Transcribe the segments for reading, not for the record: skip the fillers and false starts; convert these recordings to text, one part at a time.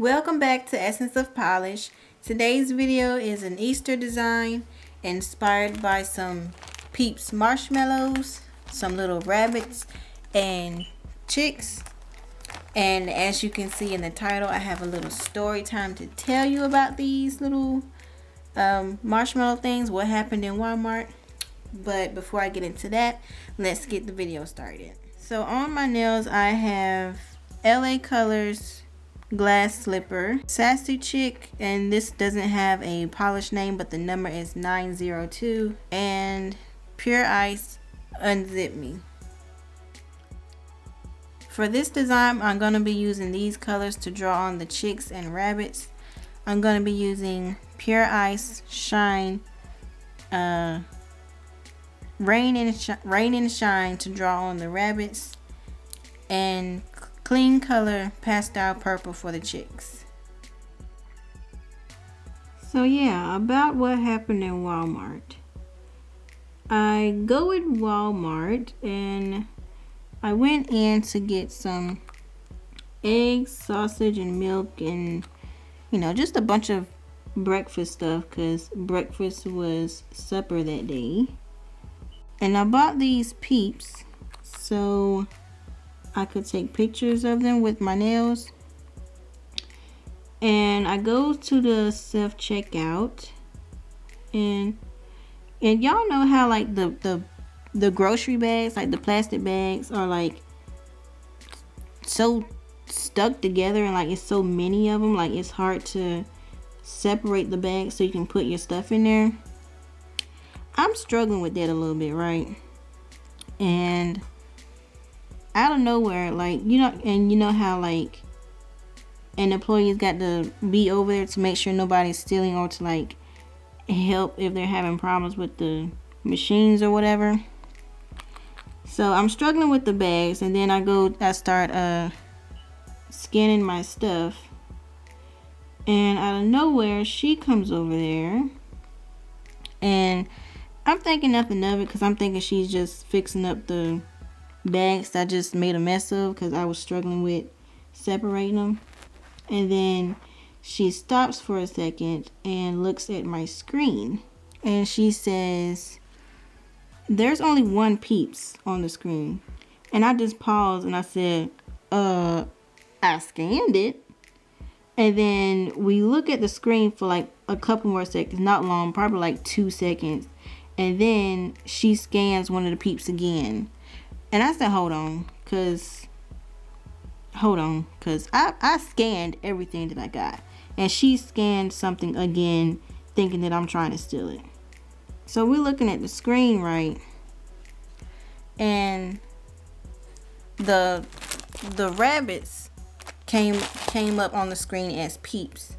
Welcome back to Essence of Polish. Today's video is an Easter design inspired by some Peeps Marshmallows, some little rabbits and chicks. And as you can see in the title, I have a little story time to tell you about these little marshmallow things, what happened in Walmart. But before I get into that, let's get the video started. So on my nails I have LA Colors glass slipper, Sassy Chic, and this doesn't have a polish name but the number is 902, and Pure Ice Unzip Me. For this design I'm going to be using these colors to draw on the chicks and rabbits. I'm going to be using Pure Ice Shine Rain and Shine to draw on the rabbits, and KleanColor Pastel Purple for the chicks. So yeah, about what happened in Walmart. I go in Walmart and I went in to get some eggs, sausage, and milk, and just a bunch of breakfast stuff because breakfast was supper that day. And I bought these Peeps so I could take pictures of them with my nails. And I go to the self checkout, and y'all know how like the grocery bags, like the plastic bags, are like so stuck together, and like it's so many of them, like it's hard to separate the bags so you can put your stuff in there. I'm struggling with that a little bit, right? And out of nowhere, like, you know how like an employee's got to be over there to make sure nobody's stealing, or to like help if they're having problems with the machines or whatever. So I'm struggling with the bags, and then I start scanning my stuff, and out of nowhere she comes over there, and I'm thinking nothing of it because I'm thinking she's just fixing up the bags that I just made a mess of because I was struggling with separating them. And then she stops for a second and looks at my screen, and she says, "There's only one Peeps on the screen." And I just paused and I said, I scanned it. And then we look at the screen for like a couple more seconds, not long, probably like 2 seconds. And then she scans one of the Peeps again. And I said, hold on, cause I scanned everything that I got. And she scanned something again, thinking that I'm trying to steal it. So we're looking at the screen, right? And the rabbits came up on the screen as Peeps.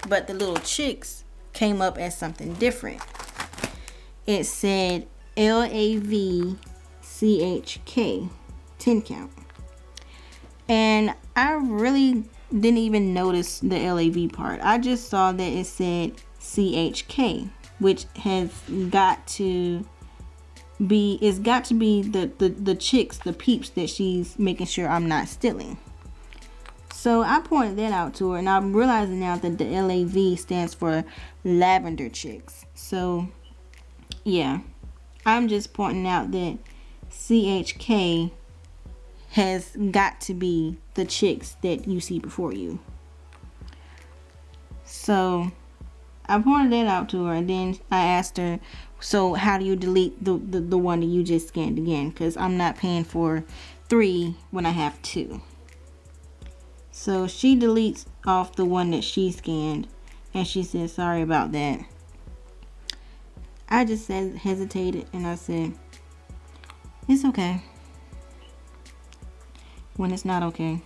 But the little chicks came up as something different. It said ELPH 10 count. And I really didn't even notice the LAV part. I just saw that it said CHK, which has got to be the chicks, the Peeps that she's making sure I'm not stealing. So I pointed that out to her, and I'm realizing now that the LAV stands for lavender chicks. So yeah, I'm just pointing out that CHK has got to be the chicks that you see before you. So I pointed that out to her, and then I asked her, so how do you delete the one that you just scanned again? Because I'm not paying for 3 when I have 2. So she deletes off the one that she scanned, and she said, sorry about that. I just hesitated, and I said, it's okay. When it's not okay.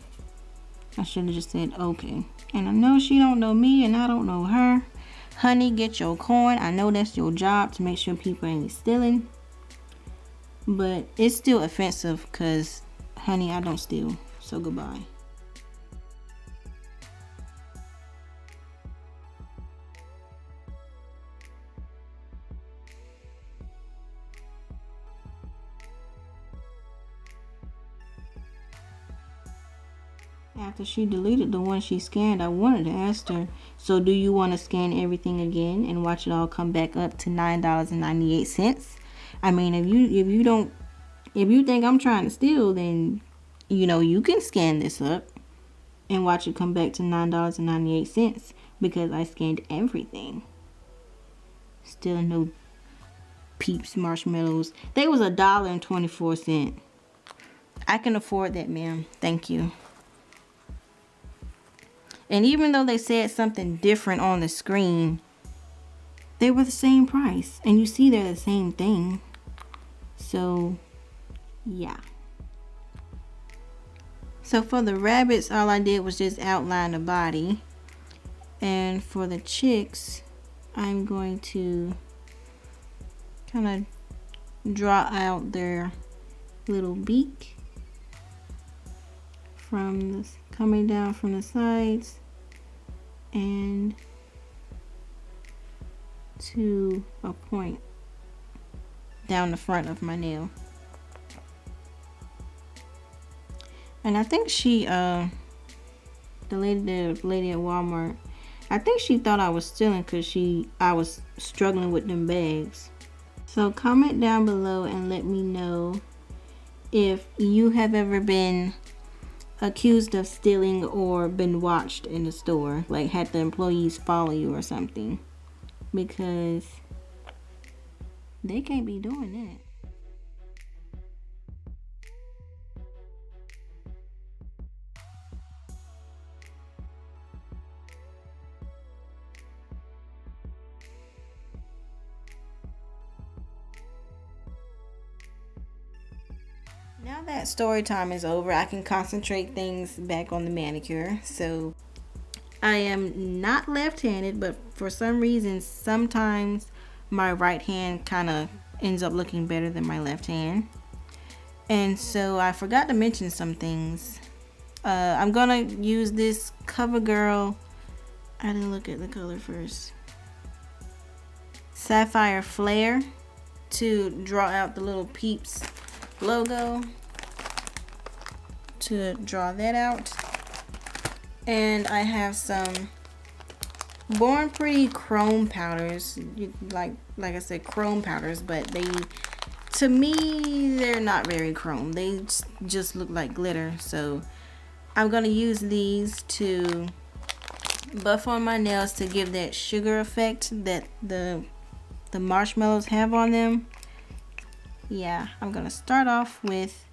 I should have just said okay. And I know she don't know me, and I don't know her. Honey, get your coin. I know that's your job to make sure people ain't stealing. But it's still offensive because, honey, I don't steal. So goodbye. After she deleted the one she scanned, I wanted to ask her, so do you want to scan everything again and watch it all come back up to $9.98? I mean, if you think I'm trying to steal, then you can scan this up and watch it come back to $9.98 because I scanned everything. Still no Peeps Marshmallows. They was $1.24. I can afford that, ma'am. Thank you. And even though they said something different on the screen, they were the same price. And you see they're the same thing. So, yeah. So for the rabbits, all I did was just outline the body. And for the chicks, I'm going to kind of draw out their little beak from this, coming down from the sides and to a point down the front of my nail. And I think she the lady at Walmart, I think she thought I was stealing because I was struggling with them bags. So comment down below and let me know if you have ever been accused of stealing or been watched in the store, like had the employees follow you or something, because they can't be doing that. Now that story time is over, I can concentrate things back on the manicure. So I am not left-handed, but for some reason, sometimes my right hand kind of ends up looking better than my left hand. And so I forgot to mention some things. I'm gonna use this CoverGirl. I didn't look at the color first. Sapphire Flare to draw out the little Peeps logo, to draw that out. And I have some Born Pretty chrome powders, like I said, chrome powders, but to me they're not very chrome. They just look like glitter. So I'm gonna use these to buff on my nails to give that sugar effect that the marshmallows have on them. Yeah, I'm gonna start off with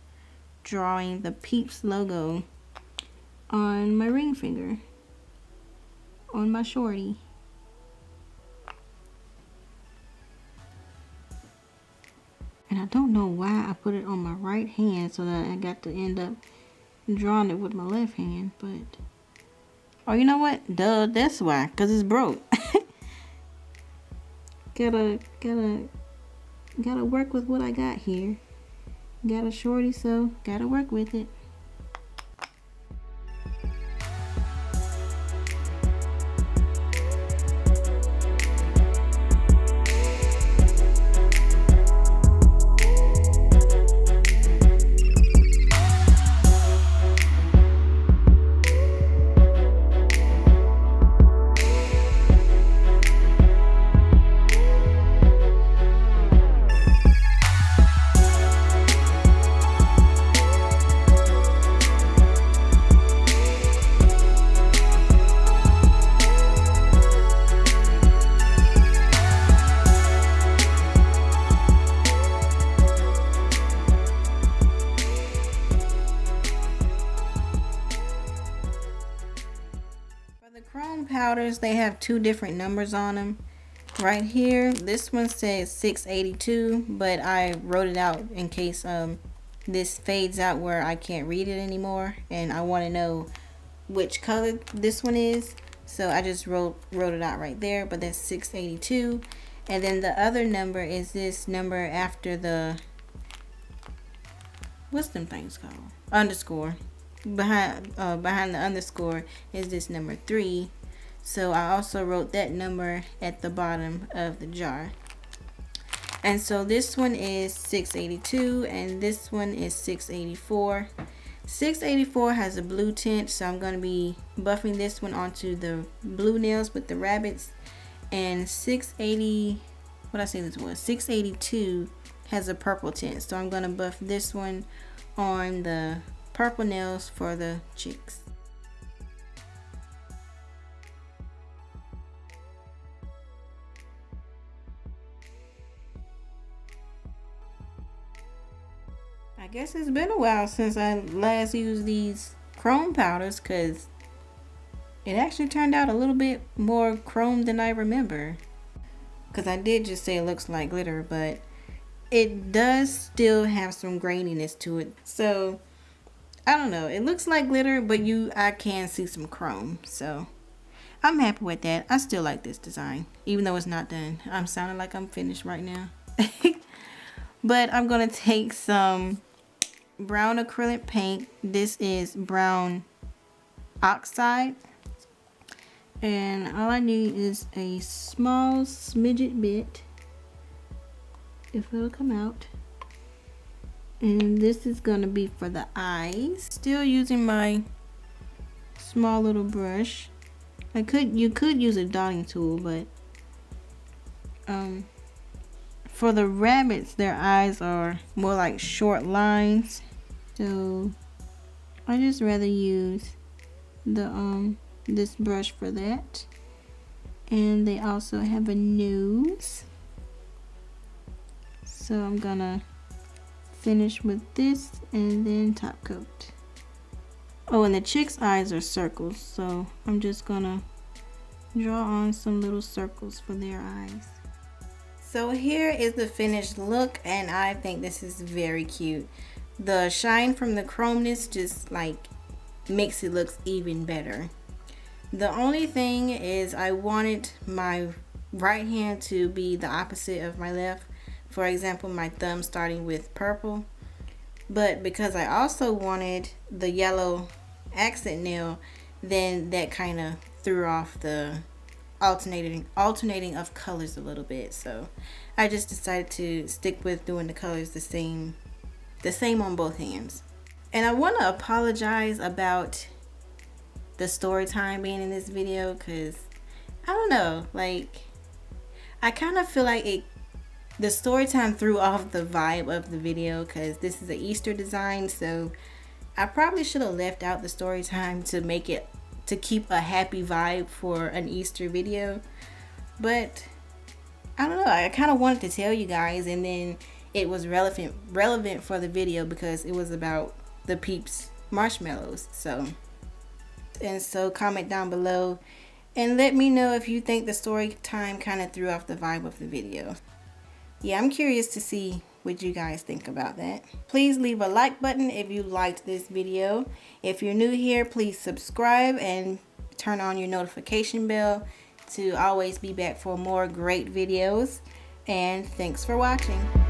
drawing the Peeps logo on my ring finger, on my shorty. And I don't know why I put it on my right hand so that I got to end up drawing it with my left hand, but oh, you know what? Duh, that's why, cause it's broke. Gotta work with what I got here. Got a shorty, so gotta work with it. Powders, they have two different numbers on them. Right here, this one says 682, but I wrote it out in case this fades out where I can't read it anymore and I want to know which color this one is, so I just wrote it out right there. But that's 682. And then the other number is this number after the, what's them things called, underscore. Behind the underscore is this number 3. So I also wrote that number at the bottom of the jar. And so this one is 682 and this one is 684. 684 has a blue tint, so I'm going to be buffing this one onto the blue nails with the rabbits. And 680, what I say this was, 682 has a purple tint, so I'm going to buff this one on the purple nails for the chicks. I guess it's been a while since I last used these chrome powders, because it actually turned out a little bit more chrome than I remember. Because I did just say it looks like glitter, but it does still have some graininess to it. So I don't know, it looks like glitter, but I can see some chrome, so I'm happy with that. I still like this design, even though it's not done. I'm sounding like I'm finished right now. But I'm gonna take some brown acrylic paint. This is brown Oxide, and all I need is a small smidget bit, if it'll come out. And this is gonna be for the eyes. Still using my small little brush. You could use a dotting tool, but for the rabbits, their eyes are more like short lines, so I just rather use the this brush for that. And they also have a nose, so I'm gonna finish with this and then top coat. Oh, and the chicks' eyes are circles, so I'm just gonna draw on some little circles for their eyes. So here is the finished look, and I think this is very cute. The shine from the chromeness just like makes it look even better. The only thing is I wanted my right hand to be the opposite of my left. For example, my thumb starting with purple. But because I also wanted the yellow accent nail, then that kind of threw off the alternating of colors a little bit. So I just decided to stick with doing the colors the same on both hands. And I want to apologize about the story time being in this video, because I don't know, like I kind of feel like the story time threw off the vibe of the video, because this is an Easter design, so I probably should have left out the story time to keep a happy vibe for an Easter video. But I don't know, I kind of wanted to tell you guys, and then it was relevant for the video because it was about the Peeps Marshmallows. So comment down below and let me know if you think the story time kind of threw off the vibe of the video. Yeah, I'm curious to see what you guys think about that. Please leave a like button if you liked this video. If you're new here, please subscribe and turn on your notification bell to always be back for more great videos. And thanks for watching.